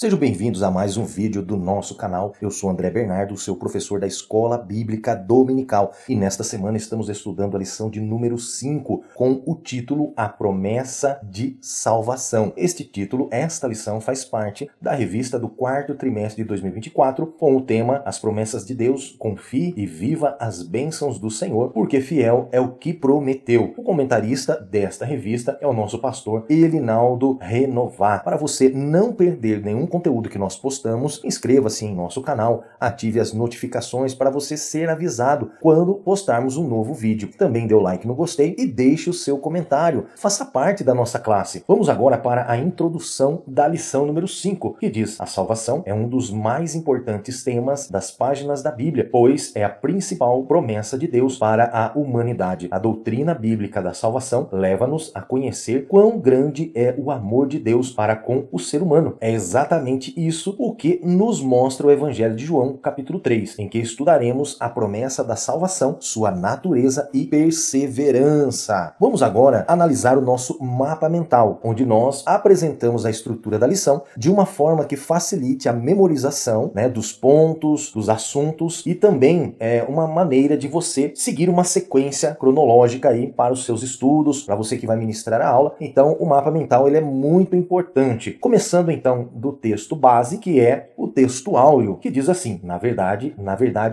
Sejam bem-vindos a mais um vídeo do nosso canal. Eu sou André Bernardo, seu professor da Escola Bíblica Dominical. E nesta semana estamos estudando a lição de número 5, com o título A Promessa de Salvação. Este título, esta lição, faz parte da revista do quarto trimestre de 2024, com o tema As Promessas de Deus, confie e viva as bênçãos do Senhor, porque fiel é o que prometeu. O comentarista desta revista é o nosso pastor Elinaldo Renovar. Para você não perder nenhum conteúdo que nós postamos, inscreva-se em nosso canal, ative as notificações para você ser avisado quando postarmos um novo vídeo. Também dê o like no gostei e deixe o seu comentário. Faça parte da nossa classe. Vamos agora para a introdução da lição número 5, que diz: a salvação é um dos mais importantes temas das páginas da Bíblia, pois é a principal promessa de Deus para a humanidade. A doutrina bíblica da salvação leva-nos a conhecer quão grande é o amor de Deus para com o ser humano. É exatamente isso o que nos mostra o Evangelho de João, capítulo 3, em que estudaremos a promessa da salvação, sua natureza e perseverança. Vamos agora analisar o nosso mapa mental, onde nós apresentamos a estrutura da lição de uma forma que facilite a memorização, dos pontos, dos assuntos, e também é uma maneira de você seguir uma sequência cronológica aí para os seus estudos, para você que vai ministrar a aula. Então, o mapa mental ele é muito importante. Começando então do texto base, que é o texto áureo, que diz assim: na verdade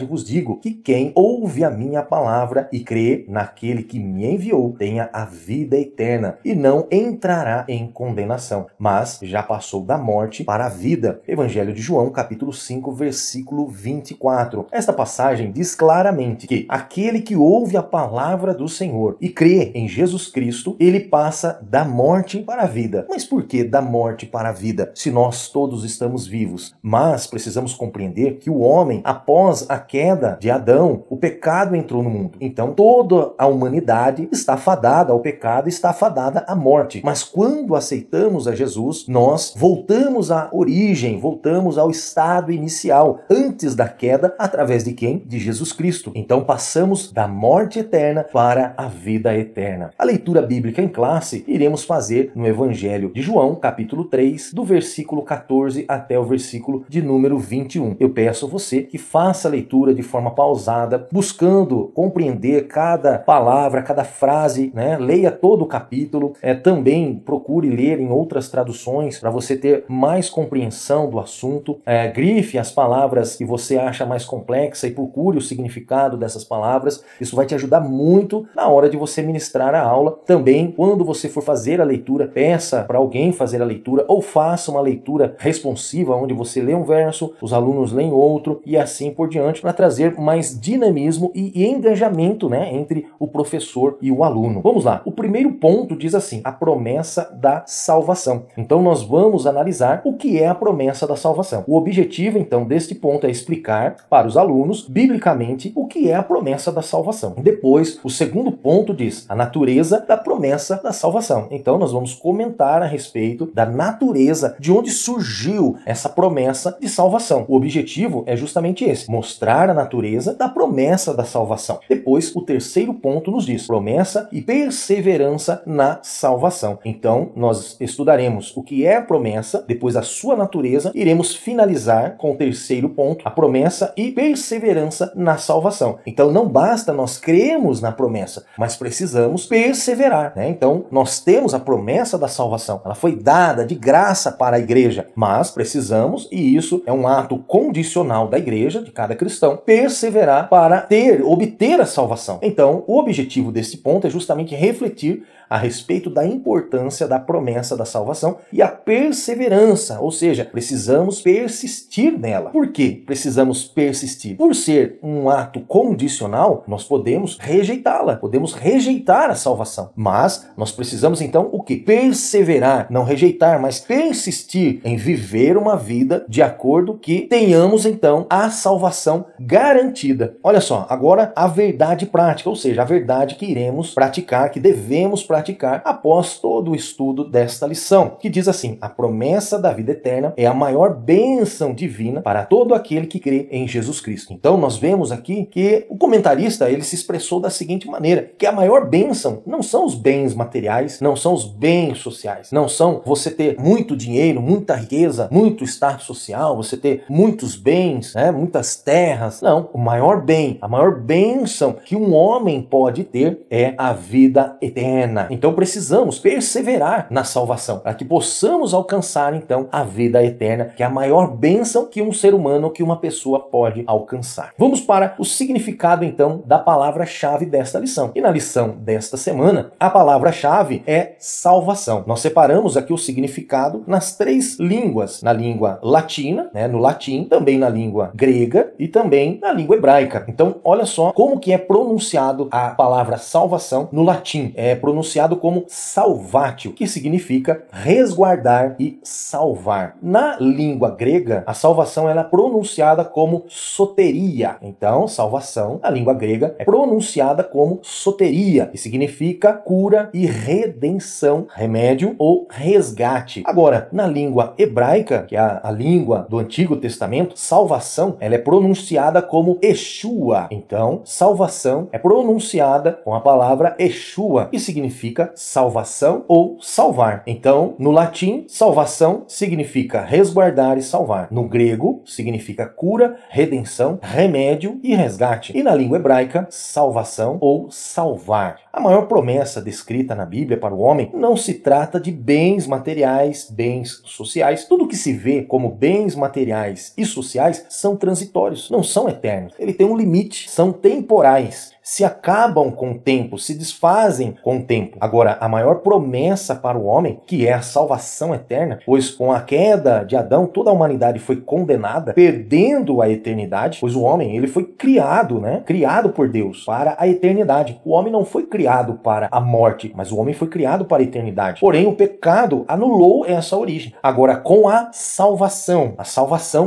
vos digo que quem ouve a minha palavra e crê naquele que me enviou tenha a vida eterna e não entrará em condenação, mas já passou da morte para a vida. Evangelho de João, capítulo 5, versículo 24. Esta passagem diz claramente que aquele que ouve a palavra do Senhor e crê em Jesus Cristo, ele passa da morte para a vida. Mas por que da morte para a vida, se nós todos estamos vivos? Mas precisamos compreender que o homem, após a queda de Adão, o pecado entrou no mundo. Então toda a humanidade está fadada ao pecado, está fadada à morte. Mas quando aceitamos a Jesus, nós voltamos à origem, voltamos ao estado inicial, antes da queda, através de quem? De Jesus Cristo. Então passamos da morte eterna para a vida eterna. A leitura bíblica em classe iremos fazer no Evangelho de João, capítulo 3, do versículo 14 até o versículo de número 21. Eu peço a você que faça a leitura de forma pausada, buscando compreender cada palavra, cada frase, Leia todo o capítulo. Também procure ler em outras traduções para você ter mais compreensão do assunto. Grife as palavras que você acha mais complexa e procure o significado dessas palavras. Isso vai te ajudar muito na hora de você ministrar a aula. Também, quando você for fazer a leitura, peça para alguém fazer a leitura ou faça uma leitura responsiva, onde você lê um verso, os alunos leem outro e assim por diante, para trazer mais dinamismo e engajamento, entre o professor e o aluno. Vamos lá. O primeiro ponto diz assim: a promessa da salvação. Então nós vamos analisar o que é a promessa da salvação. O objetivo então deste ponto é explicar para os alunos biblicamente o que é a promessa da salvação. Depois, o segundo ponto diz a natureza da promessa da salvação. Então nós vamos comentar a respeito da natureza, de onde surgiu essa promessa de salvação. O objetivo é justamente esse: mostrar a natureza da promessa da salvação. Depois, o terceiro ponto nos diz promessa e perseverança na salvação. Então, nós estudaremos o que é a promessa, depois a sua natureza, iremos finalizar com o terceiro ponto, a promessa e perseverança na salvação. Então, não basta nós crermos na promessa, mas precisamos perseverar, Então, nós temos a promessa da salvação. Ela foi dada de graça para a igreja, mas precisamos, e isso é um ato condicional da igreja, de cada cristão, perseverar para obter a salvação. Então, o objetivo desse ponto é justamente refletir a respeito da importância da promessa da salvação e a perseverança, ou seja, precisamos persistir nela. Por que precisamos persistir? Por ser um ato condicional, nós podemos rejeitá-la, podemos rejeitar a salvação, mas nós precisamos então o quê? Perseverar, não rejeitar, mas persistir em viver uma vida de acordo que tenhamos então a salvação garantida. Olha só, agora a verdade prática, ou seja, a verdade que iremos praticar, que devemos praticar após todo o estudo desta lição, que diz assim: a promessa da vida eterna é a maior bênção divina para todo aquele que crê em Jesus Cristo. Então nós vemos aqui que o comentarista ele se expressou da seguinte maneira, que a maior bênção não são os bens materiais, não são os bens sociais, não são você ter muito dinheiro, muita riqueza, riqueza, muito status social, você ter muitos bens, né, muitas terras. Não, o maior bem, a maior bênção que um homem pode ter é a vida eterna. Então precisamos perseverar na salvação, para que possamos alcançar então a vida eterna, que é a maior bênção que um ser humano, que uma pessoa pode alcançar. Vamos para o significado então da palavra-chave desta lição. E na lição desta semana, a palavra-chave é salvação. Nós separamos aqui o significado nas três línguas, na língua latina, né, no latim, também na língua grega e também na língua hebraica. Então, olha só como que é pronunciado a palavra salvação no latim. É pronunciado como salvatio, que significa resguardar e salvar. Na língua grega, a salvação ela é pronunciada como soteria. Então, salvação, na língua grega, é pronunciada como soteria, que significa cura e redenção, remédio ou resgate. Agora, na língua hebraica, que é a língua do Antigo Testamento, salvação, ela é pronunciada como Yeshua. Então, salvação é pronunciada com a palavra Yeshua, que significa salvação ou salvar. Então, no latim, salvação significa resguardar e salvar. No grego, significa cura, redenção, remédio e resgate. E na língua hebraica, salvação ou salvar. A maior promessa descrita na Bíblia para o homem não se trata de bens materiais, bens sociais. Tudo que se vê como bens materiais e sociais são transitórios, não são eternos. Ele tem um limite, são temporais. Se acabam com o tempo, se desfazem com o tempo. Agora, a maior promessa para o homem, que é a salvação eterna, pois com a queda de Adão, toda a humanidade foi condenada, perdendo a eternidade, pois o homem, ele foi criado, né? Criado por Deus para a eternidade. O homem não foi criado para a morte, mas o homem foi criado para a eternidade. Porém, o pecado anulou essa origem. Agora, com a salvação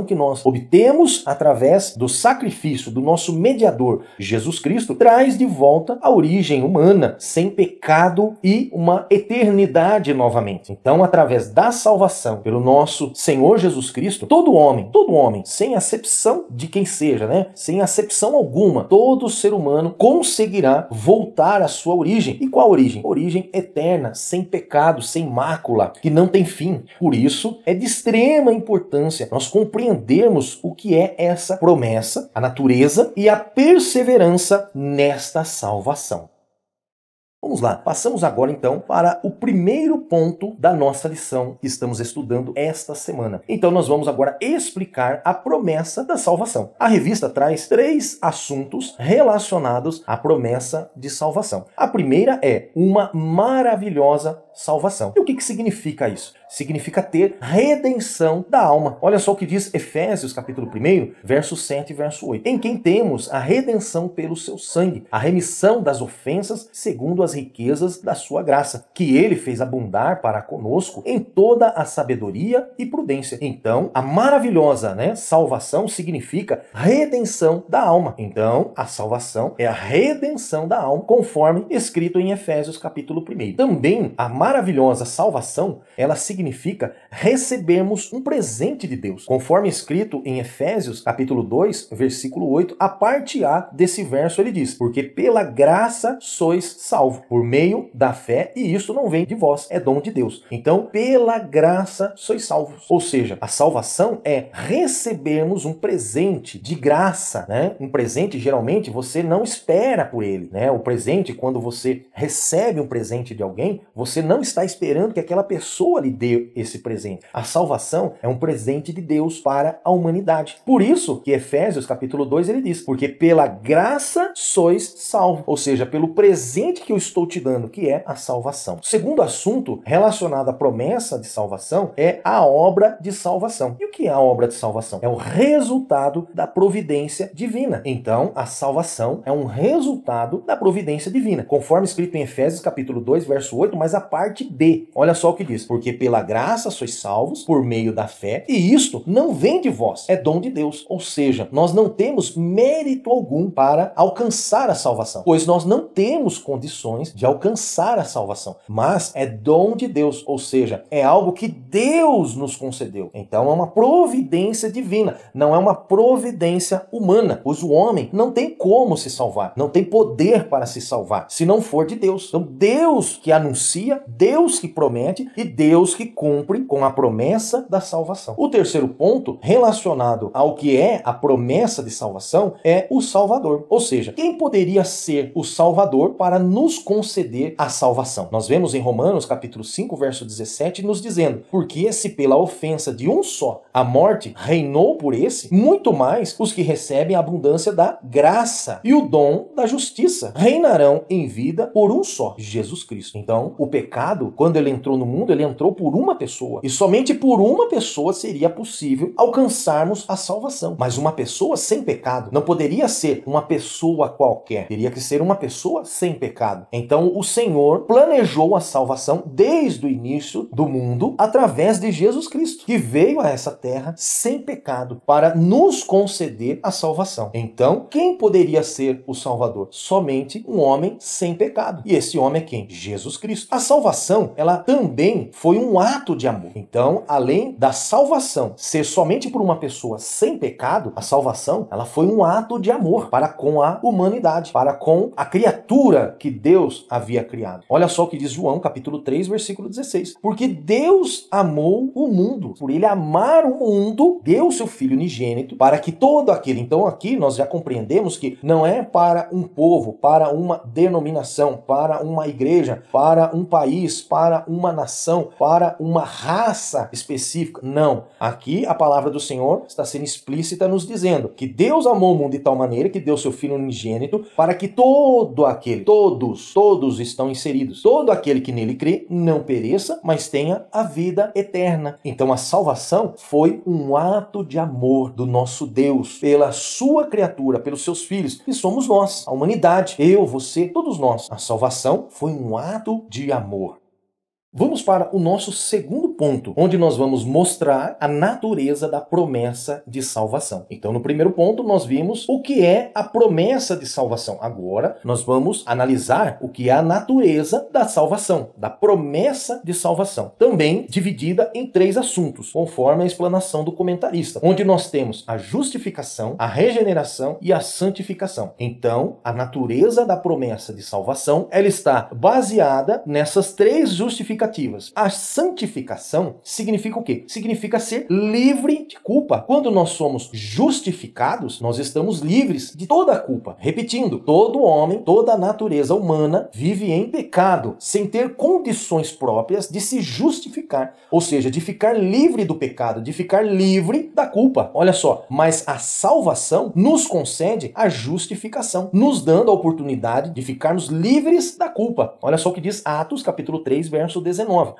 que nós obtemos através do sacrifício do nosso mediador, Jesus Cristo, traz de volta a origem humana, sem pecado e uma eternidade novamente. Então, através da salvação pelo nosso Senhor Jesus Cristo, todo homem, sem acepção de quem seja, né? Sem acepção alguma, todo ser humano conseguirá voltar à sua origem. E qual origem? Origem eterna, sem pecado, sem mácula, que não tem fim. Por isso, é de extrema importância nós compreendermos o que é essa promessa, a natureza e a perseverança nesta salvação. Vamos lá, passamos agora então para o primeiro ponto da nossa lição que estamos estudando esta semana. Então nós vamos agora explicar a promessa da salvação. A revista traz 3 assuntos relacionados à promessa de salvação. A primeira é uma maravilhosa salvação. E o que significa isso? Significa ter redenção da alma. Olha só o que diz Efésios capítulo 1, verso 7 e verso 8. Em quem temos a redenção pelo seu sangue, a remissão das ofensas segundo as riquezas da sua graça, que ele fez abundar para conosco em toda a sabedoria e prudência. Então, a maravilhosa, salvação significa redenção da alma. Então, a salvação é a redenção da alma, conforme escrito em Efésios capítulo 1. Também, a maravilhosa salvação, ela significa recebermos um presente de Deus, conforme escrito em Efésios capítulo 2, versículo 8, a parte A desse verso ele diz: porque pela graça sois salvos, por meio da fé, e isso não vem de vós, é dom de Deus. Então, pela graça sois salvos. Ou seja, a salvação é recebermos um presente de graça, Um presente, geralmente, você não espera por ele, O presente, quando você recebe um presente de alguém, você não está esperando que aquela pessoa lhe dê esse presente. A salvação é um presente de Deus para a humanidade. Por isso que Efésios capítulo 2 ele diz: porque pela graça sois salvos. Ou seja, pelo presente que eu estou te dando, que é a salvação. O segundo assunto relacionado à promessa de salvação é a obra de salvação. E o que é a obra de salvação? É o resultado da providência divina. Então, a salvação é um resultado da providência divina, conforme escrito em Efésios capítulo 2, verso 8, mas a parte B. Olha só o que diz: porque pela graça sois salvos por meio da fé, e isto não vem de vós, é dom de Deus. Ou seja, nós não temos mérito algum para alcançar a salvação, pois nós não temos condições de alcançar a salvação, mas é dom de Deus, ou seja, é algo que Deus nos concedeu. Então é uma providência divina, não é uma providência humana, pois o homem não tem como se salvar, não tem poder para se salvar, se não for de Deus. Então Deus que anuncia, Deus que promete e Deus que cumpre com a promessa da salvação. O terceiro ponto, relacionado ao que é a promessa de salvação, é o Salvador. Ou seja, quem poderia ser o Salvador para nos conceder a salvação? Nós vemos em Romanos capítulo 5, verso 17, nos dizendo: porque se pela ofensa de um só a morte reinou por esse, muito mais os que recebem a abundância da graça e o dom da justiça reinarão em vida por um só, Jesus Cristo. Então, o pecado, quando ele entrou no mundo, ele entrou por uma pessoa. E somente por uma pessoa seria possível alcançarmos a salvação. Mas uma pessoa sem pecado não poderia ser uma pessoa qualquer. Teria que ser uma pessoa sem pecado. Então, o Senhor planejou a salvação desde o início do mundo através de Jesus Cristo, que veio a essa terra sem pecado para nos conceder a salvação. Então, quem poderia ser o Salvador? Somente um homem sem pecado. E esse homem é quem? Jesus Cristo. A salvação, ela também foi um ato de amor. Então, além da salvação ser somente por uma pessoa sem pecado, a salvação, ela foi um ato de amor para com a humanidade, para com a criatura que Deus havia criado. Olha só o que diz João, capítulo 3, versículo 16. Porque Deus amou o mundo. Por ele amar o mundo, deu seu Filho unigênito para que todo aquele... Então aqui nós já compreendemos que não é para um povo, para uma denominação, para uma igreja, para um país, para uma nação, para uma raça específica. Não. Aqui a palavra do Senhor está sendo explícita nos dizendo que Deus amou o mundo de tal maneira que deu seu Filho unigênito para que todo aquele, todos estão inseridos, todo aquele que nele crê não pereça, mas tenha a vida eterna. Então a salvação foi um ato de amor do nosso Deus pela sua criatura, pelos seus filhos, que somos nós, a humanidade, eu, você, todos nós. A salvação foi um ato de amor. Vamos para o nosso segundo ponto, onde nós vamos mostrar a natureza da promessa de salvação. Então, no primeiro ponto, nós vimos o que é a promessa de salvação. Agora, nós vamos analisar o que é a natureza da salvação, da promessa de salvação. Também dividida em 3 assuntos, conforme a explanação do comentarista, onde nós temos a justificação, a regeneração e a santificação. Então, a natureza da promessa de salvação, ela está baseada nessas 3 justificações. A santificação significa o quê? Significa ser livre de culpa. Quando nós somos justificados, nós estamos livres de toda a culpa. Repetindo, todo homem, toda a natureza humana vive em pecado, sem ter condições próprias de se justificar. Ou seja, de ficar livre do pecado, de ficar livre da culpa. Olha só, mas a salvação nos concede a justificação, nos dando a oportunidade de ficarmos livres da culpa. Olha só o que diz Atos, capítulo 3, verso 19.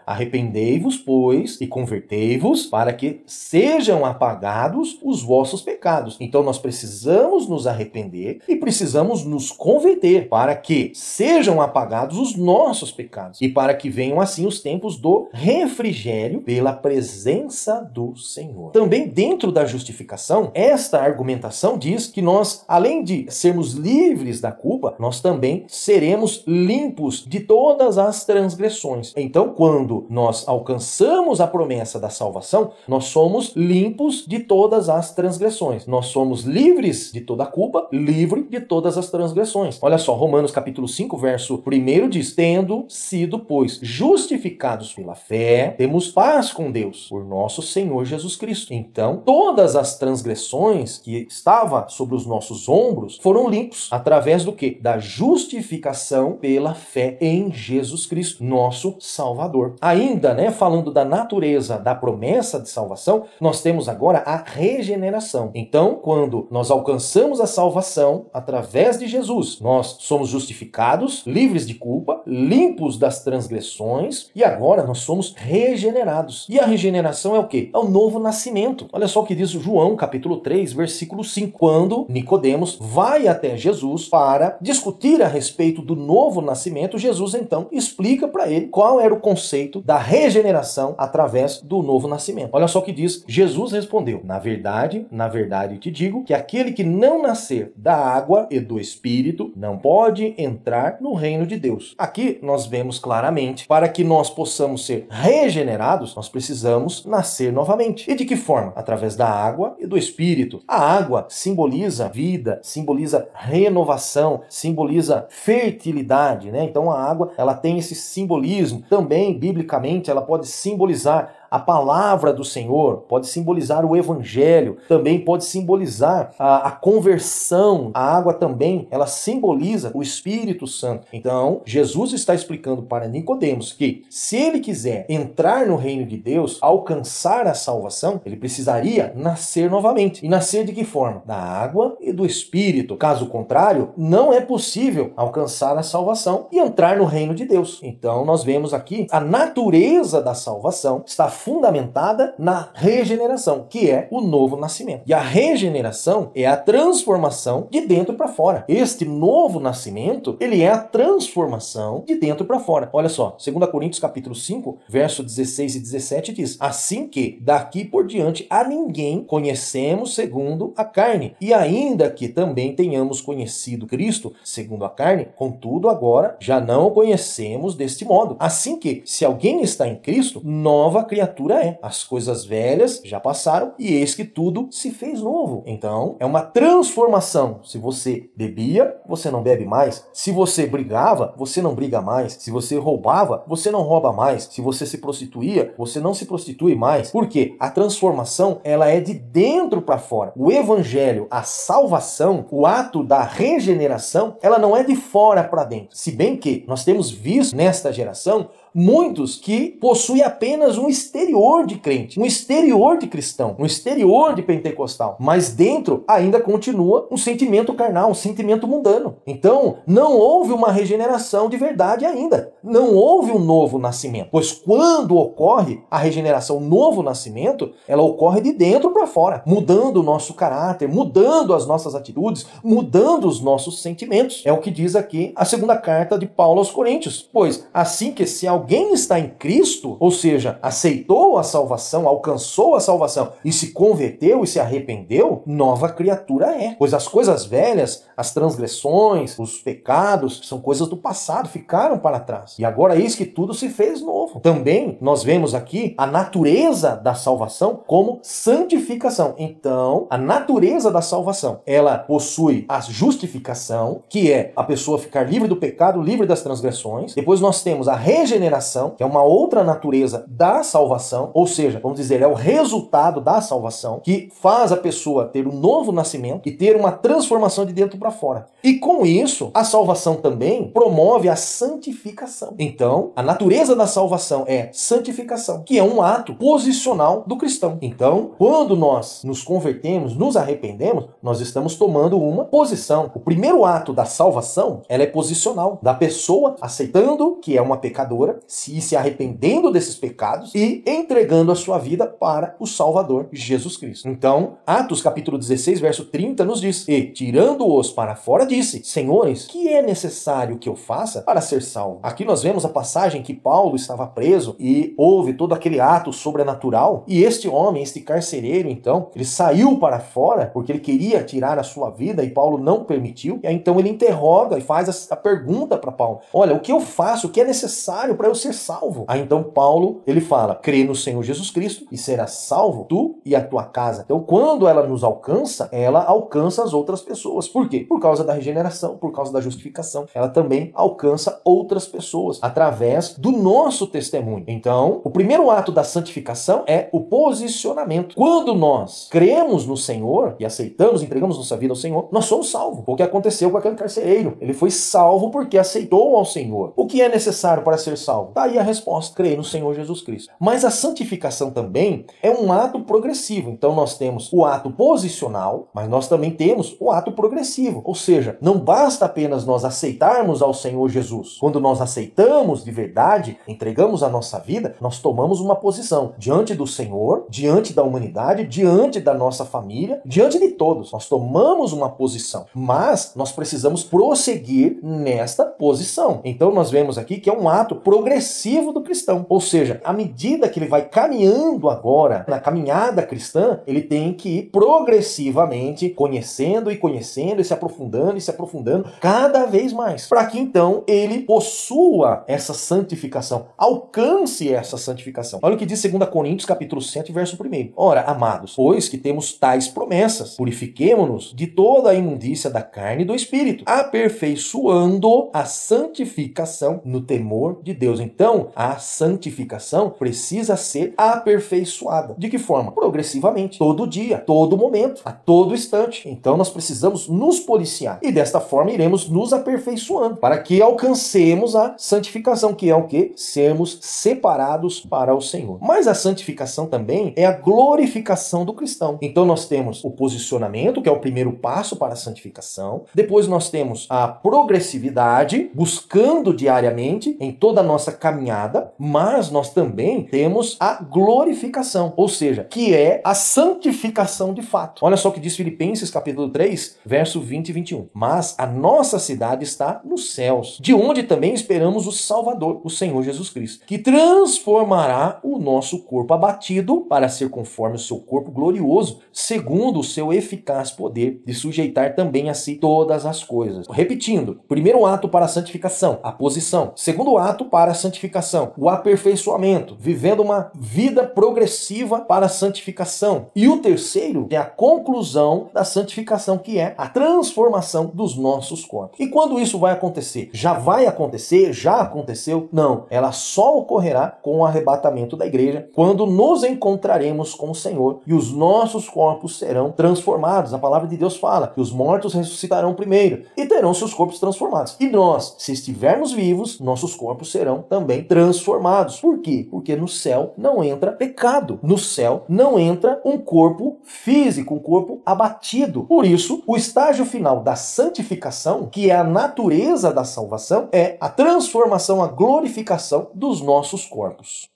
Arrependei-vos, pois, e convertei-vos, para que sejam apagados os vossos pecados. Então nós precisamos nos arrepender e precisamos nos converter para que sejam apagados os nossos pecados e para que venham assim os tempos do refrigério pela presença do Senhor. Também dentro da justificação, esta argumentação diz que nós, além de sermos livres da culpa, nós também seremos limpos de todas as transgressões. Então, quando nós alcançamos a promessa da salvação, nós somos limpos de todas as transgressões. Nós somos livres de toda a culpa, livre de todas as transgressões. Olha só, Romanos capítulo 5, verso 1 diz: tendo sido, pois, justificados pela fé, temos paz com Deus, por nosso Senhor Jesus Cristo. Então, todas as transgressões que estavam sobre os nossos ombros foram limpos através do quê? Da justificação pela fé em Jesus Cristo, nosso Salvador. Ainda, falando da natureza da promessa de salvação, nós temos agora a regeneração. Então, quando nós alcançamos a salvação através de Jesus, nós somos justificados, livres de culpa, limpos das transgressões e agora nós somos regenerados. E a regeneração é o quê? É o novo nascimento. Olha só o que diz João, capítulo 3, versículo 5. Quando Nicodemos vai até Jesus para discutir a respeito do novo nascimento, Jesus então explica para ele qual era o conceito da regeneração salvação através do novo nascimento. Olha só o que diz, Jesus respondeu, na verdade te digo que aquele que não nascer da água e do Espírito não pode entrar no reino de Deus. Aqui nós vemos claramente, para que nós possamos ser regenerados, nós precisamos nascer novamente. E de que forma? Através da água e do Espírito. A água simboliza vida, simboliza renovação, simboliza fertilidade, né? Então a água, ela tem esse simbolismo. Também, biblicamente, ela pode simbolizar a palavra do Senhor, pode simbolizar o evangelho, também pode simbolizar a conversão. A água também, ela simboliza o Espírito Santo. Então, Jesus está explicando para Nicodemos que se ele quiser entrar no reino de Deus, alcançar a salvação, ele precisaria nascer novamente. E nascer de que forma? Da água e do Espírito. Caso contrário, não é possível alcançar a salvação e entrar no reino de Deus. Então, nós vemos aqui a natureza da salvação está fundamentada na regeneração, que é o novo nascimento. E a regeneração é a transformação de dentro para fora. Este novo nascimento, ele é a transformação de dentro para fora. Olha só, 2 Coríntios capítulo 5, verso 16 e 17 diz: assim que daqui por diante a ninguém conhecemos segundo a carne, e ainda que também tenhamos conhecido Cristo segundo a carne, contudo agora já não o conhecemos deste modo. Assim que, se alguém está em Cristo, nova criatura é. As coisas velhas já passaram e eis que tudo se fez novo. Então, é uma transformação. Se você bebia, você não bebe mais. Se você brigava, você não briga mais. Se você roubava, você não rouba mais. Se você se prostituía, você não se prostitui mais. Por quê? A transformação, ela é de dentro para fora. O evangelho, a salvação, o ato da regeneração, ela não é de fora para dentro. Se bem que nós temos visto nesta geração muitos que possuem apenas um exterior de crente, um exterior de cristão, um exterior de pentecostal, mas dentro ainda continua um sentimento carnal, um sentimento mundano. Então, não houve uma regeneração de verdade ainda. Não houve um novo nascimento. Pois quando ocorre a regeneração, o novo nascimento, ela ocorre de dentro para fora, mudando o nosso caráter, mudando as nossas atitudes, mudando os nossos sentimentos. É o que diz aqui a segunda carta de Paulo aos Coríntios. Pois, assim que se alguém está em Cristo, ou seja, aceitou a salvação, alcançou a salvação e se converteu e se arrependeu, nova criatura é. Pois as coisas velhas, as transgressões, os pecados, são coisas do passado, ficaram para trás. E agora eis que tudo se fez novo. Também nós vemos aqui a natureza da salvação como santificação. Então, a natureza da salvação, ela possui a justificação, que é a pessoa ficar livre do pecado, livre das transgressões. Depois nós temos a regeneração, que é uma outra natureza da salvação, ou seja, vamos dizer, é o resultado da salvação, que faz a pessoa ter um novo nascimento e ter uma transformação de dentro para fora. E com isso, a salvação também promove a santificação. Então, a natureza da salvação é santificação, que é um ato posicional do cristão. Então, quando nós nos convertemos, nos arrependemos, nós estamos tomando uma posição. O primeiro ato da salvação, ela é posicional, da pessoa aceitando que é uma pecadora, se arrependendo desses pecados e entregando a sua vida para o Salvador, Jesus Cristo. Então, Atos capítulo 16, verso 30 nos diz: e, tirando-os para fora, disse: Senhores, que é necessário que eu faça para ser salvo? Aqui nós vemos a passagem que Paulo estava preso e houve todo aquele ato sobrenatural, e este homem, este carcereiro, então, ele saiu para fora porque ele queria tirar a sua vida e Paulo não permitiu. E aí, então, ele interroga e faz a pergunta para Paulo: olha, o que eu faço? O que é necessário para eu ser salvo? Aí então Paulo, ele fala: crê no Senhor Jesus Cristo e serás salvo, tu e a tua casa. Então, quando ela nos alcança, ela alcança as outras pessoas. Por quê? Por causa da regeneração, por causa da justificação. Ela também alcança outras pessoas através do nosso testemunho. Então, o primeiro ato da santificação é o posicionamento. Quando nós cremos no Senhor e aceitamos, entregamos nossa vida ao Senhor, nós somos salvos. O que aconteceu com aquele carcereiro? Ele foi salvo porque aceitou ao Senhor. O que é necessário para ser salvo? Tá aí a resposta: crer no Senhor Jesus Cristo. Mas a santificação também é um ato progressivo. Então nós temos o ato posicional, mas nós também temos o ato progressivo. Ou seja, não basta apenas nós aceitarmos ao Senhor Jesus. Quando nós aceitamos de verdade, entregamos a nossa vida, nós tomamos uma posição diante do Senhor, diante da humanidade, diante da nossa família, diante de todos. Nós tomamos uma posição, mas nós precisamos prosseguir nesta posição. Então nós vemos aqui que é um ato progressivo do cristão. Ou seja, à medida que ele vai caminhando agora, na caminhada cristã, ele tem que ir progressivamente conhecendo e se aprofundando cada vez mais, para que então ele possua essa santificação, alcance essa santificação. Olha o que diz 2 Coríntios capítulo 7, verso 1. Ora, amados, pois que temos tais promessas, purifiquemo-nos de toda a imundícia da carne e do espírito, aperfeiçoando a santificação no temor de Deus. Então, a santificação precisa ser aperfeiçoada. De que forma? Progressivamente, todo dia, todo momento, a todo instante. Então, nós precisamos nos policiar e desta forma iremos nos aperfeiçoando para que alcancemos a santificação, que é o quê? Sermos separados para o Senhor. Mas a santificação também é a glorificação do cristão. Então, nós temos o posicionamento, que é o primeiro passo para a santificação. Depois nós temos a progressividade, buscando diariamente em toda a nossa caminhada, mas nós também temos a glorificação, ou seja, que é a santificação de fato. Olha só o que diz Filipenses capítulo 3, verso 20 e 21. Mas a nossa cidade está nos céus, de onde também esperamos o Salvador, o Senhor Jesus Cristo, que transformará o nosso corpo abatido para ser conforme o seu corpo glorioso, segundo o seu eficaz poder de sujeitar também a si todas as coisas. Repetindo, primeiro ato para a santificação, a posição. Segundo ato para a santificação, o aperfeiçoamento, vivendo uma vida progressiva para a santificação. E o terceiro é a conclusão da santificação, que é a transformação dos nossos corpos. E quando isso vai acontecer? Já vai acontecer? Já aconteceu? Não. Ela só ocorrerá com o arrebatamento da igreja, quando nos encontraremos com o Senhor e os nossos corpos serão transformados. A palavra de Deus fala que os mortos ressuscitarão primeiro e terão seus corpos transformados. E nós, se estivermos vivos, nossos corpos serão também transformados. Por quê? Porque no céu não entra pecado. No céu não entra um corpo físico, um corpo abatido. Por isso, o estágio final da santificação, que é a natureza da salvação, é a transformação, a glorificação dos nossos corpos.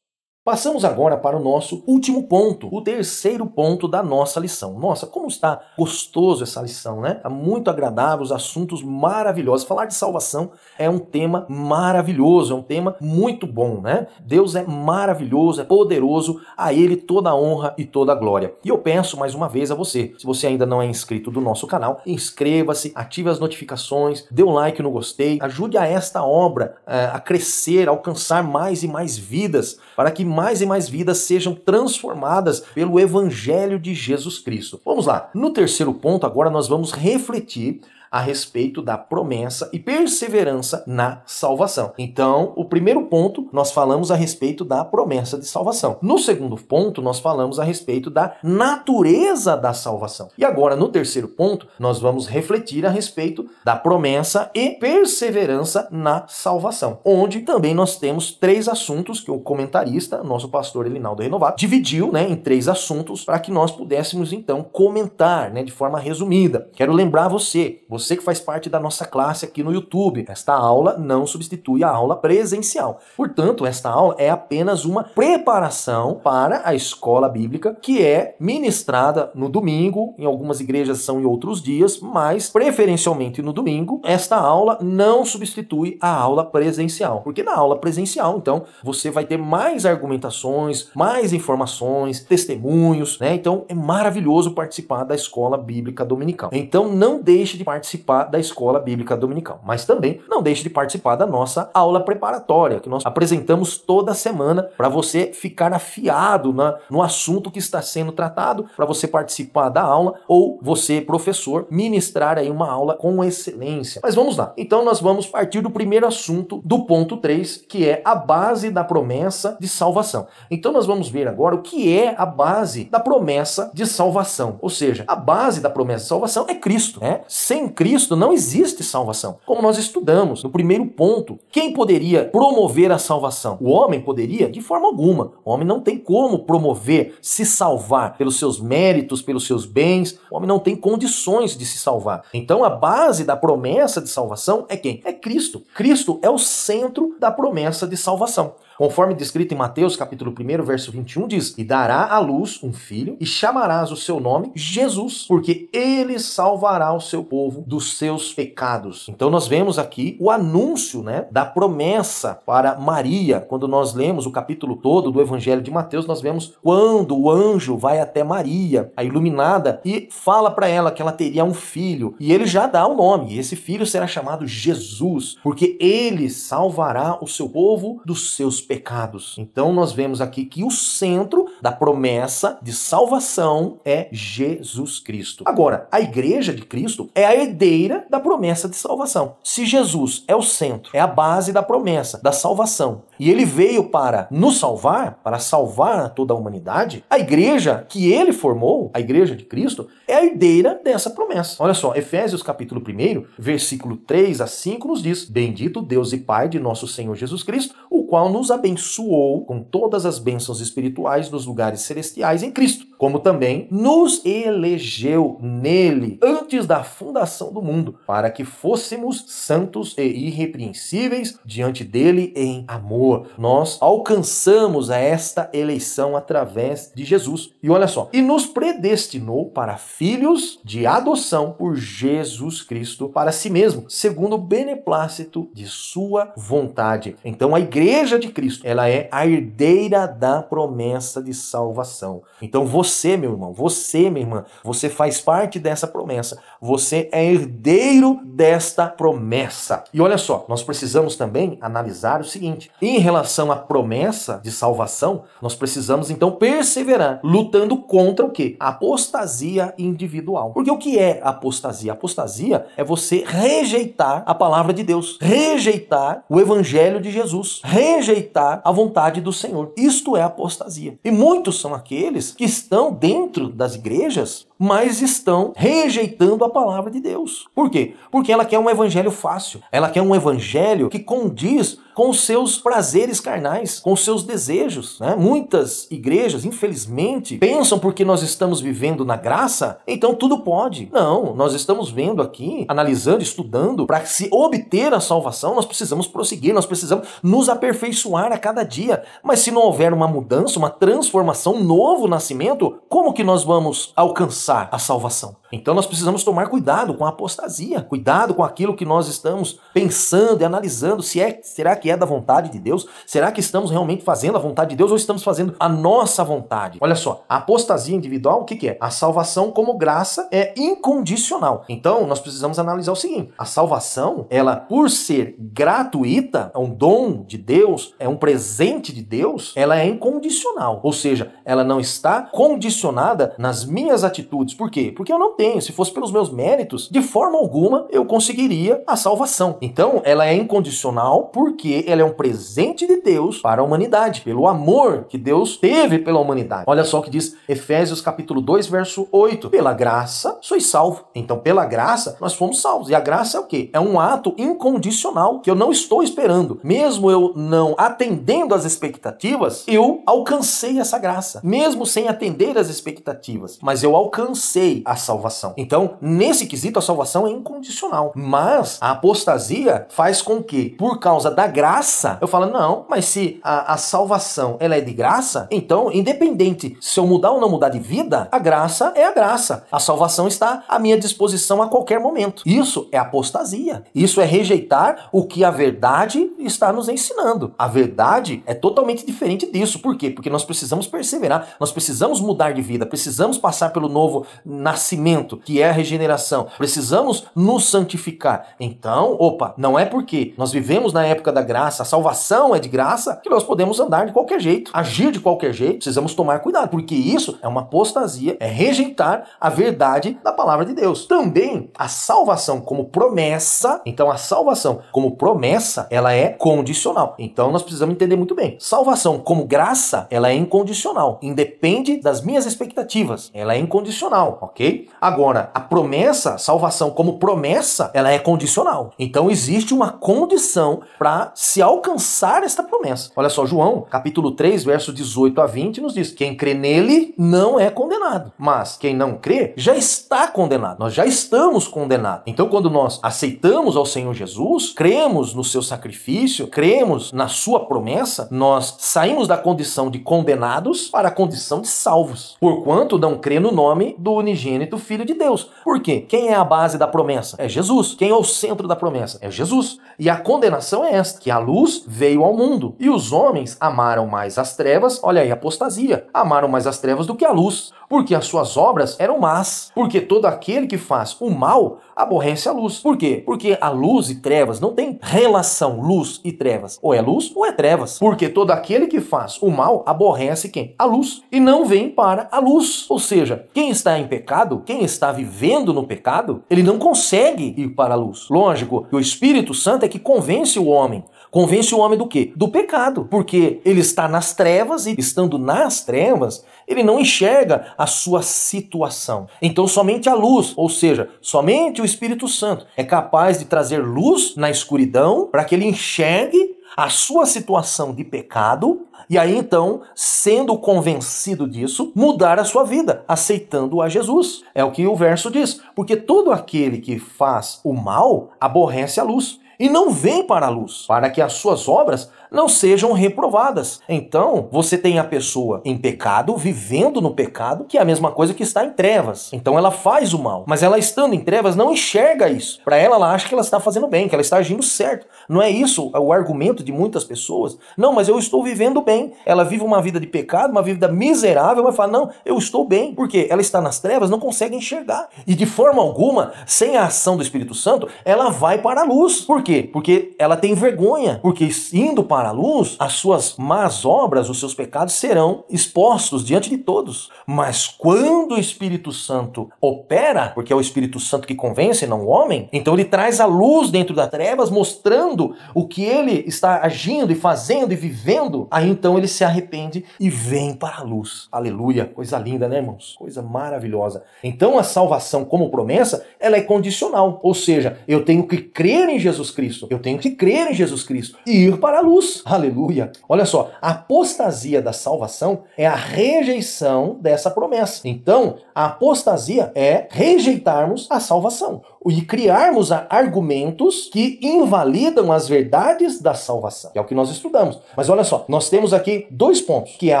Passamos agora para o nosso último ponto, o terceiro ponto da nossa lição. Nossa, como está gostoso essa lição, né? Está muito agradável, os assuntos maravilhosos. Falar de salvação é um tema maravilhoso, é um tema muito bom, né? Deus é maravilhoso, é poderoso, a Ele toda a honra e toda a glória. E eu peço mais uma vez a você, se você ainda não é inscrito do nosso canal, inscreva-se, ative as notificações, dê um like no gostei, ajude a esta obra a crescer, a alcançar mais e mais vidas, para que mais e mais vidas sejam transformadas pelo Evangelho de Jesus Cristo. Vamos lá. No terceiro ponto, agora nós vamos refletir a respeito da promessa e perseverança na salvação. Então, o primeiro ponto, nós falamos a respeito da promessa de salvação. No segundo ponto, nós falamos a respeito da natureza da salvação. E agora, no terceiro ponto, nós vamos refletir a respeito da promessa e perseverança na salvação, onde também nós temos três assuntos que o comentarista, nosso pastor Elinaldo Renovato, dividiu, em três assuntos para que nós pudéssemos, então, comentar, de forma resumida. Quero lembrar você que faz parte da nossa classe aqui no YouTube, esta aula não substitui a aula presencial. Portanto, esta aula é apenas uma preparação para a escola bíblica que é ministrada no domingo, em algumas igrejas são em outros dias, mas preferencialmente no domingo. Esta aula não substitui a aula presencial, porque na aula presencial, então, você vai ter mais argumentações, mais informações, testemunhos, Então, é maravilhoso participar da escola bíblica dominical. Então, não deixe de participar da escola bíblica dominical, mas também não deixe de participar da nossa aula preparatória, que nós apresentamos toda semana para você ficar afiado no assunto que está sendo tratado, para você participar da aula ou você, professor, ministrar aí uma aula com excelência. Mas vamos lá. Então nós vamos partir do primeiro assunto do ponto 3, que é a base da promessa de salvação. Então nós vamos ver agora o que é a base da promessa de salvação. Ou seja, a base da promessa de salvação é Cristo, Sem Cristo não existe salvação. Como nós estudamos no primeiro ponto, quem poderia promover a salvação? O homem poderia? De forma alguma. O homem não tem como promover, se salvar pelos seus méritos, pelos seus bens. O homem não tem condições de se salvar. Então a base da promessa de salvação é quem? É Cristo. Cristo é o centro da promessa de salvação. Conforme descrito em Mateus capítulo 1, verso 21, diz: "E dará à luz um filho, e chamarás o seu nome Jesus, porque ele salvará o seu povo dos seus pecados." Então nós vemos aqui o anúncio, né, da promessa para Maria. Quando nós lemos o capítulo todo do Evangelho de Mateus, nós vemos quando o anjo vai até Maria, a iluminada, e fala para ela que ela teria um filho. E ele já dá o nome. E esse filho será chamado Jesus, porque ele salvará o seu povo dos seus pecados. Então nós vemos aqui que o centro da promessa de salvação é Jesus Cristo. Agora, a igreja de Cristo é a herdeira da promessa de salvação. Se Jesus é o centro, é a base da promessa da salvação, e ele veio para nos salvar, para salvar toda a humanidade, a igreja que ele formou, a igreja de Cristo, é a herdeira dessa promessa. Olha só, Efésios capítulo 1, versículo 3 a 5 nos diz: "Bendito Deus e Pai de nosso Senhor Jesus Cristo, o qual nos abençoou com todas as bênçãos espirituais nos lugares celestiais em Cristo, como também nos elegeu nele antes da fundação do mundo, para que fôssemos santos e irrepreensíveis diante dele em amor." Nós alcançamos esta eleição através de Jesus. E olha só, "e nos predestinou para filhos de adoção por Jesus Cristo para si mesmo, segundo o beneplácito de sua vontade." Então a igreja de Cristo, ela é a herdeira da promessa de salvação. Então você, meu irmão, você, minha irmã, você faz parte dessa promessa. Você é herdeiro desta promessa. E olha só, nós precisamos também analisar o seguinte: em relação à promessa de salvação, nós precisamos então perseverar, lutando contra o quê? A apostasia individual. Porque o que é apostasia? Apostasia é você rejeitar a palavra de Deus, rejeitar o evangelho de Jesus, rejeitar a vontade do Senhor. Isto é apostasia. E muitos são aqueles que estão dentro das igrejas, mas estão rejeitando a palavra de Deus. Por quê? Porque ela quer um evangelho fácil. Ela quer um evangelho que condiz com os seus prazeres carnais, com os seus desejos, né? Muitas igrejas, infelizmente, pensam porque nós estamos vivendo na graça, então tudo pode. Não, nós estamos vendo aqui, analisando, estudando, para se obter a salvação, nós precisamos prosseguir, nós precisamos nos aperfeiçoar a cada dia. Mas se não houver uma mudança, uma transformação, um novo nascimento, como que nós vamos alcançar a salvação? Então nós precisamos tomar cuidado com a apostasia, cuidado com aquilo que nós estamos pensando e analisando, será que é da vontade de Deus? Será que estamos realmente fazendo a vontade de Deus ou estamos fazendo a nossa vontade? Olha só, a apostasia individual, o que é? A salvação como graça é incondicional. Então nós precisamos analisar o seguinte: a salvação, ela por ser gratuita, é um dom de Deus, é um presente de Deus, ela é incondicional. Ou seja, ela não está condicionada nas minhas atitudes. Por quê? Porque eu não tenho. Se fosse pelos meus méritos, de forma alguma eu conseguiria a salvação. Então, ela é incondicional porque ela é um presente de Deus para a humanidade, pelo amor que Deus teve pela humanidade. Olha só o que diz Efésios capítulo 2, verso 8. "Pela graça sois salvo." Então, pela graça, nós fomos salvos. E a graça é o quê? É um ato incondicional que eu não estou esperando. Mesmo eu não atendendo às expectativas, eu alcancei essa graça. Mesmo sem atender às expectativas, mas eu alcancei a salvação. Então, nesse quesito, a salvação é incondicional. Mas a apostasia faz com que, por causa da graça, eu falo, não, mas se a salvação ela é de graça, então, independente se eu mudar ou não mudar de vida, a graça é a graça. A salvação está à minha disposição a qualquer momento. Isso é apostasia. Isso é rejeitar o que a verdade está nos ensinando. A verdade é totalmente diferente disso. Por quê? Porque nós precisamos perseverar, nós precisamos mudar de vida, precisamos passar pelo novo nascimento, que é a regeneração. Precisamos nos santificar. Então, não é porque nós vivemos na época da graça, a salvação é de graça, que nós podemos andar de qualquer jeito, agir de qualquer jeito. Precisamos tomar cuidado, porque isso é uma apostasia, é rejeitar a verdade da palavra de Deus. Também a salvação como promessa, então a salvação como promessa, ela é condicional. Então nós precisamos entender muito bem. Salvação como graça, ela é incondicional, independe das minhas expectativas, ela é incondicional, ok? Agora, a promessa promessa, salvação como promessa, ela é condicional. Então existe uma condição para se alcançar esta promessa. Olha só, João, capítulo 3, versos 18 a 20, nos diz: quem crê nele não é condenado, mas quem não crê já está condenado. Nós já estamos condenados. Então, quando nós aceitamos ao Senhor Jesus, cremos no seu sacrifício, cremos na sua promessa, nós saímos da condição de condenados para a condição de salvos, porquanto não crê no nome do unigênito Filho de Deus. Por quê? Quem é a base da promessa? É Jesus. Quem é o centro da promessa? É Jesus. E a condenação é esta, que a luz veio ao mundo, e os homens amaram mais as trevas, olha aí, apostasia, amaram mais as trevas do que a luz, porque as suas obras eram más, porque todo aquele que faz o mal aborrece a luz. Por quê? Porque a luz e trevas não tem relação, luz e trevas. Ou é luz ou é trevas. Porque todo aquele que faz o mal aborrece quem? A luz. E não vem para a luz. Ou seja, quem está em pecado, quem está vivendo no pecado, ele não consegue ir para a luz. Lógico que o Espírito Santo é que convence o homem. Convence o homem do quê? Do pecado. Porque ele está nas trevas e, estando nas trevas, ele não enxerga a sua situação. Então somente a luz, ou seja, somente o Espírito Santo é capaz de trazer luz na escuridão para que ele enxergue a sua situação de pecado e aí então, sendo convencido disso, mudar a sua vida, aceitando a Jesus. É o que o verso diz. Porque todo aquele que faz o mal aborrece a luz e não vem para a luz, para que as suas obras não sejam reprovadas. Então, você tem a pessoa em pecado, vivendo no pecado, que é a mesma coisa que está em trevas. Então ela faz o mal, mas ela estando em trevas não enxerga isso. Para ela, ela acha que ela está fazendo bem, que ela está agindo certo. Não é isso o argumento de muitas pessoas. Não, mas eu estou vivendo bem. Ela vive uma vida de pecado, uma vida miserável, mas fala, não, eu estou bem. Porque ela está nas trevas, não consegue enxergar. E de forma alguma, sem a ação do Espírito Santo, ela vai para a luz. Por quê? Porque ela tem vergonha. Porque indo para a luz, as suas más obras, os seus pecados serão expostos diante de todos. Mas quando o Espírito Santo opera, porque é o Espírito Santo que convence, não o homem, então ele traz a luz dentro das trevas, mostrando o que ele está agindo e fazendo e vivendo. Aí então ele se arrepende e vem para a luz. Aleluia. Coisa linda, né, irmãos? Coisa maravilhosa. Então a salvação como promessa, ela é condicional. Ou seja, eu tenho que crer em Jesus Cristo. Eu tenho que crer em Jesus Cristo e ir para a luz. Aleluia. Olha só, a apostasia da salvação é a rejeição dessa promessa. Então, a apostasia é rejeitarmos a salvação e criarmos argumentos que invalidam as verdades da salvação. Que é o que nós estudamos. Mas olha só, nós temos aqui dois pontos, que é a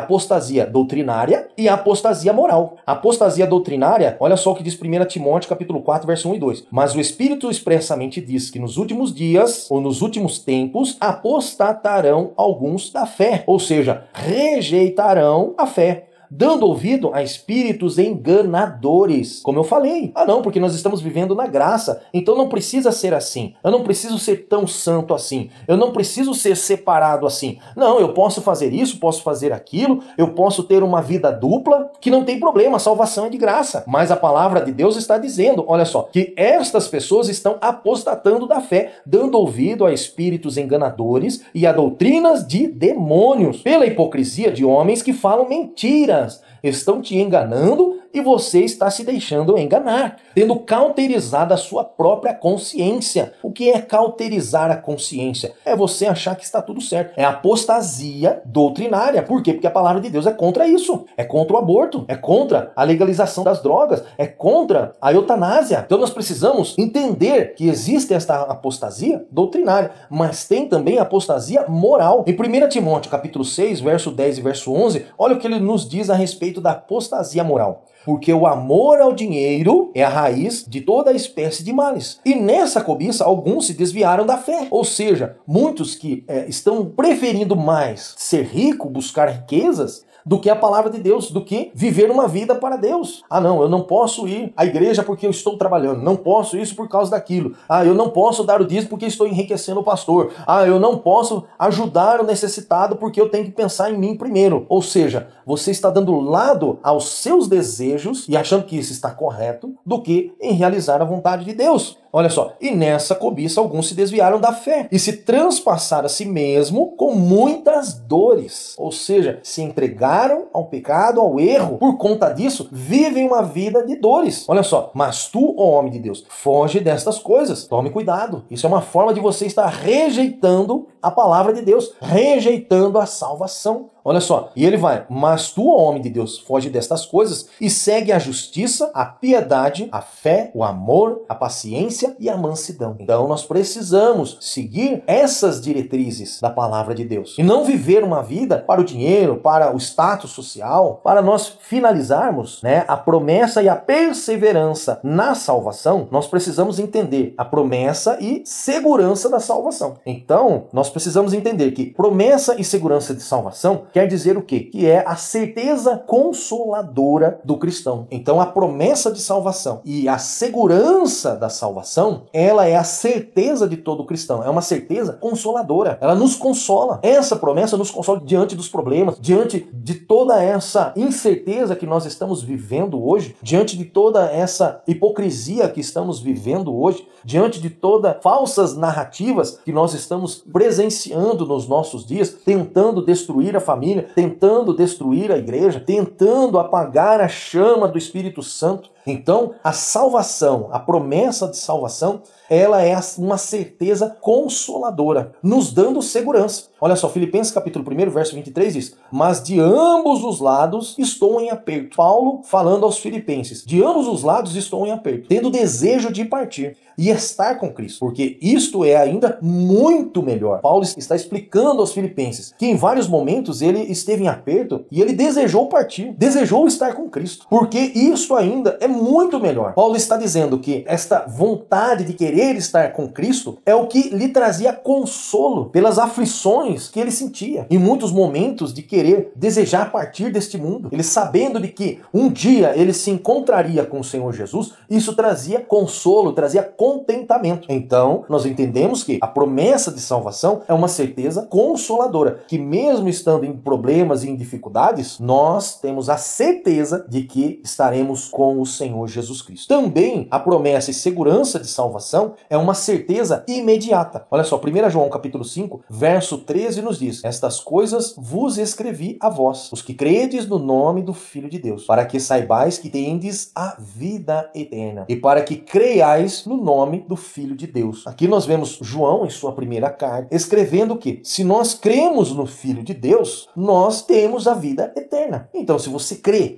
apostasia doutrinária e a apostasia moral. A apostasia doutrinária, olha só o que diz 1 Timóteo capítulo 4, verso 1 e 2. Mas o Espírito expressamente diz que nos últimos dias, ou nos últimos tempos, apostatarão alguns da fé, ou seja, rejeitarão a fé, dando ouvido a espíritos enganadores. Como eu falei. Não, porque nós estamos vivendo na graça. Então não precisa ser assim. Eu não preciso ser tão santo assim. Eu não preciso ser separado assim. Não, eu posso fazer isso, posso fazer aquilo. Eu posso ter uma vida dupla, que não tem problema. A salvação é de graça. Mas a palavra de Deus está dizendo, olha só, que estas pessoas estão apostatando da fé, dando ouvido a espíritos enganadores e a doutrinas de demônios, pela hipocrisia de homens que falam mentiras. Estão te enganando e você está se deixando enganar, tendo cauterizado a sua própria consciência. O que é cauterizar a consciência? É você achar que está tudo certo. É apostasia doutrinária. Por quê? Porque a palavra de Deus é contra isso. É contra o aborto, é contra a legalização das drogas, é contra a eutanásia. Então nós precisamos entender que existe esta apostasia doutrinária, mas tem também a apostasia moral. Em 1 Timóteo capítulo 6, verso 10 e verso 11, olha o que ele nos diz a respeito da apostasia moral. Porque o amor ao dinheiro é a raiz de toda espécie de males. E nessa cobiça, alguns se desviaram da fé. Ou seja, muitos que estão preferindo mais ser rico, buscar riquezas, do que a palavra de Deus, do que viver uma vida para Deus. Não, eu não posso ir à igreja porque eu estou trabalhando. Não posso isso por causa daquilo. Eu não posso dar o dízimo porque estou enriquecendo o pastor. Eu não posso ajudar o necessitado porque eu tenho que pensar em mim primeiro. Ou seja, você está dando lado aos seus desejos e achando que isso está correto, do que em realizar a vontade de Deus. Olha só, e nessa cobiça alguns se desviaram da fé e se transpassaram a si mesmo com muitas dores. Ou seja, se entregaram ao pecado, ao erro. Por conta disso, vivem uma vida de dores. Olha só, mas tu, ó homem de Deus, foge destas coisas. Tome cuidado. Isso é uma forma de você estar rejeitando a palavra de Deus, rejeitando a salvação. Olha só, e ele vai, mas tu, ó homem de Deus, foge destas coisas e segue a justiça, a piedade, a fé, o amor, a paciência e a mansidão. Então nós precisamos seguir essas diretrizes da palavra de Deus e não viver uma vida para o dinheiro, para o status social, para nós finalizarmos, a promessa e a perseverança na salvação. Nós precisamos entender a promessa e segurança da salvação. Então nós precisamos entender que promessa e segurança de salvação quer dizer o quê? Que é a certeza consoladora do cristão. Então a promessa de salvação e a segurança da salvação, ela é a certeza de todo cristão. É uma certeza consoladora. Ela nos consola. Essa promessa nos consola diante dos problemas, diante de toda essa incerteza que nós estamos vivendo hoje, diante de toda essa hipocrisia que estamos vivendo hoje, diante de todas falsas narrativas que nós estamos presenciando nos nossos dias, tentando destruir a família, tentando destruir a igreja, tentando apagar a chama do Espírito Santo. Então, a salvação, a promessa de salvação, ela é uma certeza consoladora, nos dando segurança. Olha só, Filipenses capítulo 1, verso 23 diz, mas de ambos os lados estou em aperto. Paulo falando aos filipenses, de ambos os lados estou em aperto, tendo desejo de partir e estar com Cristo, porque isto é ainda muito melhor. Paulo está explicando aos filipenses que em vários momentos ele esteve em aperto e ele desejou partir, desejou estar com Cristo, porque isto ainda é muito melhor. Paulo está dizendo que esta vontade de querer estar com Cristo é o que lhe trazia consolo pelas aflições que ele sentia. Em muitos momentos de querer, desejar partir deste mundo, ele sabendo de que um dia ele se encontraria com o Senhor Jesus, isso trazia consolo, trazia contentamento. Então, nós entendemos que a promessa de salvação é uma certeza consoladora, que mesmo estando em problemas e em dificuldades, nós temos a certeza de que estaremos com o Senhor Jesus Cristo. Também a promessa e segurança de salvação é uma certeza imediata. Olha só, 1 João capítulo 5, verso 13 nos diz, estas coisas vos escrevi a vós, os que credes no nome do Filho de Deus, para que saibais que tendes a vida eterna e para que creiais no nome do Filho de Deus. Aqui nós vemos João, em sua primeira carta, escrevendo que se nós cremos no Filho de Deus, nós temos a vida eterna. Então, se você crê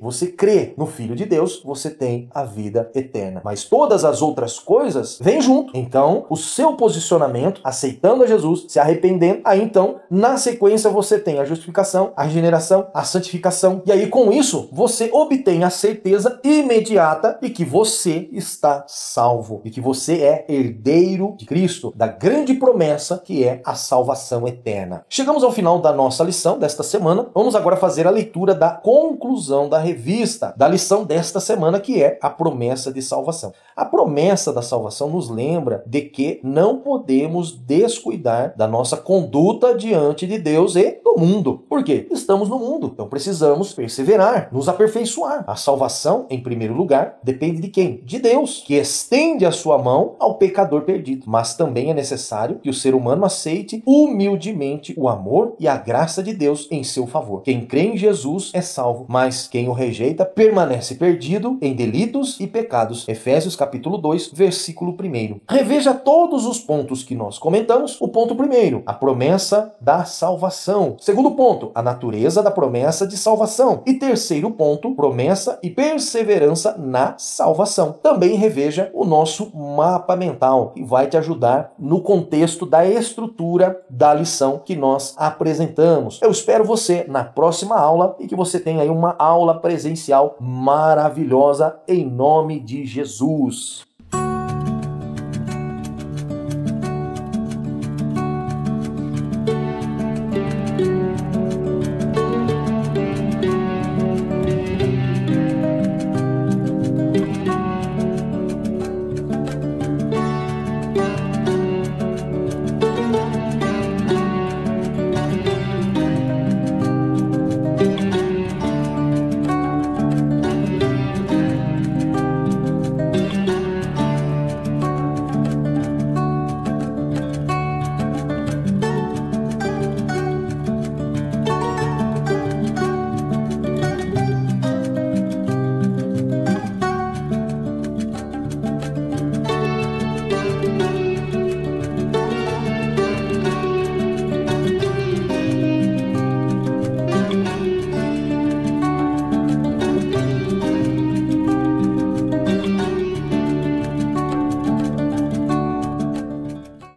no Filho de Deus, você tem a vida eterna. Mas todas as outras coisas vêm junto. Então, o seu posicionamento, aceitando a Jesus, se arrependendo, aí então, na sequência, você tem a justificação, a regeneração, a santificação. E aí, com isso, você obtém a certeza imediata de que você está salvo e que você é herdeiro de Cristo, da grande promessa que é a salvação eterna. Chegamos ao final da nossa lição desta semana. Vamos agora fazer a leitura da conclusão da revista, da lição desta semana, que é a promessa de salvação. A promessa da salvação nos lembra de que não podemos descuidar da nossa conduta diante de Deus e do mundo. Por quê? Estamos no mundo, então precisamos perseverar, nos aperfeiçoar. A salvação, em primeiro lugar, depende de quem? De Deus, que estende a sua mão ao pecador perdido. Mas também é necessário que o ser humano aceite humildemente o amor e a graça de Deus em seu favor. Quem crê em Jesus é salvo, mas quem o rejeita permanece perdido em delitos e pecados. Efésios capítulo 2, versículo 1. Reveja todos os pontos que nós comentamos. O ponto primeiro, a promessa da salvação. Segundo ponto, a natureza da promessa de salvação. E terceiro ponto, promessa e perseverança na salvação. Também reveja o nosso mapa mental, que vai te ajudar no contexto da estrutura da lição que nós apresentamos. Eu espero você na próxima aula e que você tenha aí uma aula presencial maravilhosa em nome de Jesus.